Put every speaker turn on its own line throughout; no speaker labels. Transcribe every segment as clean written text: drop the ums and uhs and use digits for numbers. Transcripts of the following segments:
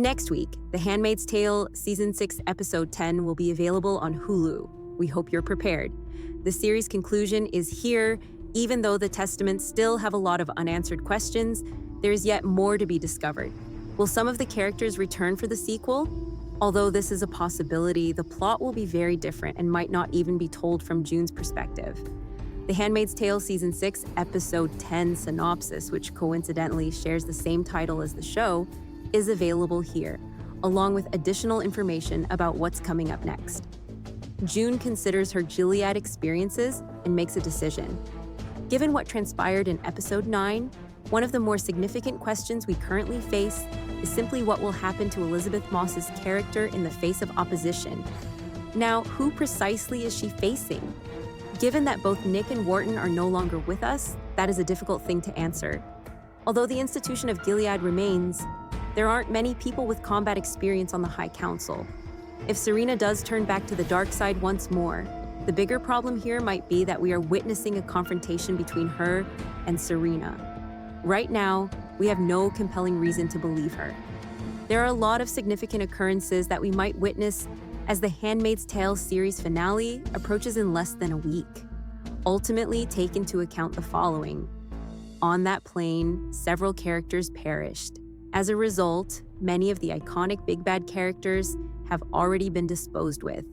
Next week, The Handmaid's Tale Season 6, Episode 10 will be available on Hulu. We hope you're prepared. The series' conclusion is here. Even though the Testaments still have a lot of unanswered questions, there is yet more to be discovered. Will some of the characters return for the sequel? Although this is a possibility, the plot will be very different and might not even be told from June's perspective. The Handmaid's Tale Season 6, Episode 10 synopsis, which coincidentally shares the same title as the show, is available here, along with additional information about what's coming up next. June considers her Gilead experiences and makes a decision. Given what transpired in Episode 9, one of the more significant questions we currently face is simply what will happen to Elizabeth Moss's character in the face of opposition. Now, who precisely is she facing? Given that both Nick and Wharton are no longer with us, that is a difficult thing to answer. Although the institution of Gilead remains, there aren't many people with combat experience on the High Council. If Serena does turn back to the dark side once more, the bigger problem here might be that we are witnessing a confrontation between her and Serena. Right now, we have no compelling reason to believe her. There are a lot of significant occurrences that we might witness as the Handmaid's Tale series finale approaches in less than a week. Ultimately, take into account the following. On that plane, several characters perished. As a result, many of the iconic big bad characters have already been disposed with.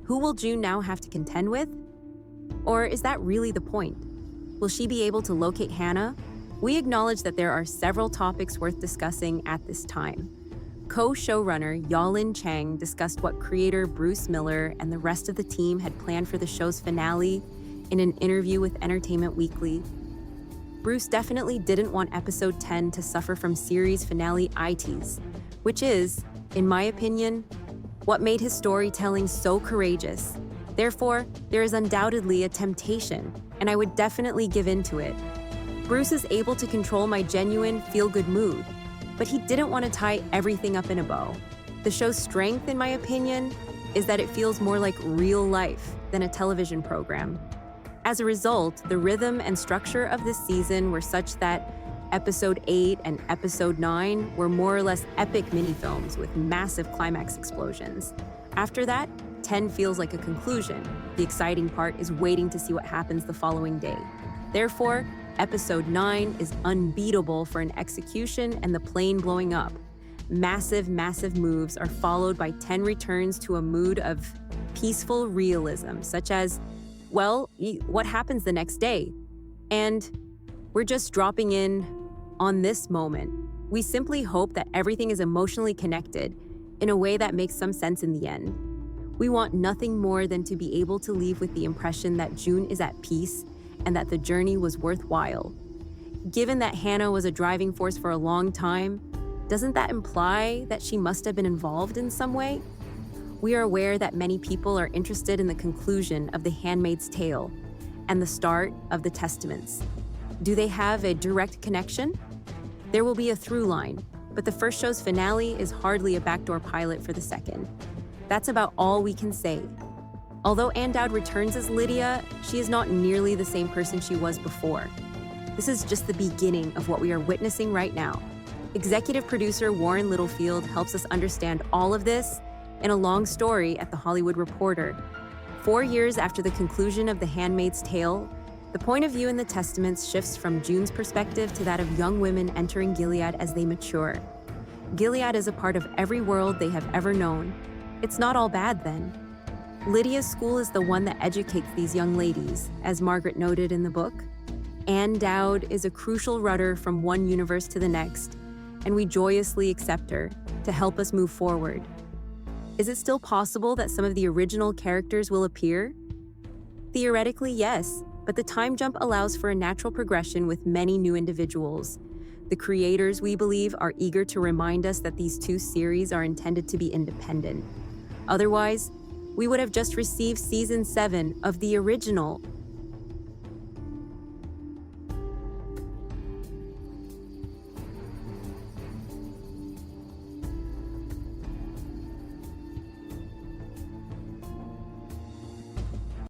Who will June now have to contend with? Or is that really the point? Will she be able to locate Hannah? We acknowledge that there are several topics worth discussing at this time. Co-showrunner Yalin Chang discussed what creator Bruce Miller and the rest of the team had planned for the show's finale in an interview with Entertainment Weekly. Bruce definitely didn't want Episode 10 to suffer from series finale itis, which is, in my opinion, what made his storytelling so courageous. Therefore, there is undoubtedly a temptation, and I would definitely give in to it. Bruce is able to control my genuine, feel-good mood, but he didn't want to tie everything up in a bow. The show's strength, in my opinion, is that it feels more like real life than a television program. As a result, the rhythm and structure of this season were such that Episode 8 and Episode 9 were more or less epic mini-films with massive climax explosions. After that, 10 feels like a conclusion. The exciting part is waiting to see what happens the following day. Therefore, Episode 9 is unbeatable for an execution and the plane blowing up. Massive moves are followed by 10 returns to a mood of peaceful realism, such as, well, what happens the next day? And we're just dropping in on this moment. We simply hope that everything is emotionally connected in a way that makes some sense in the end. We want nothing more than to be able to leave with the impression that June is at peace and that the journey was worthwhile. Given that Hannah was a driving force for a long time, doesn't that imply that she must have been involved in some way? We are aware that many people are interested in the conclusion of The Handmaid's Tale and the start of the Testaments. Do they have a direct connection? There will be a through line, but the first show's finale is hardly a backdoor pilot for the second. That's about all we can say. Although Ann Dowd returns as Lydia, she is not nearly the same person she was before. This is just the beginning of what we are witnessing right now. Executive producer Warren Littlefield helps us understand all of this in a long story at The Hollywood Reporter. 4 years after the conclusion of The Handmaid's Tale, the point of view in the Testaments shifts from June's perspective to that of young women entering Gilead as they mature. Gilead is a part of every world they have ever known. It's not all bad then. Lydia's school is the one that educates these young ladies, as Margaret noted in the book. Ann Dowd is a crucial rudder from one universe to the next, and we joyously accept her to help us move forward. Is it still possible that some of the original characters will appear? Theoretically, yes, but the time jump allows for a natural progression with many new individuals. The creators, we believe, are eager to remind us that these two series are intended to be independent. Otherwise, we would have just received Season 7 of the original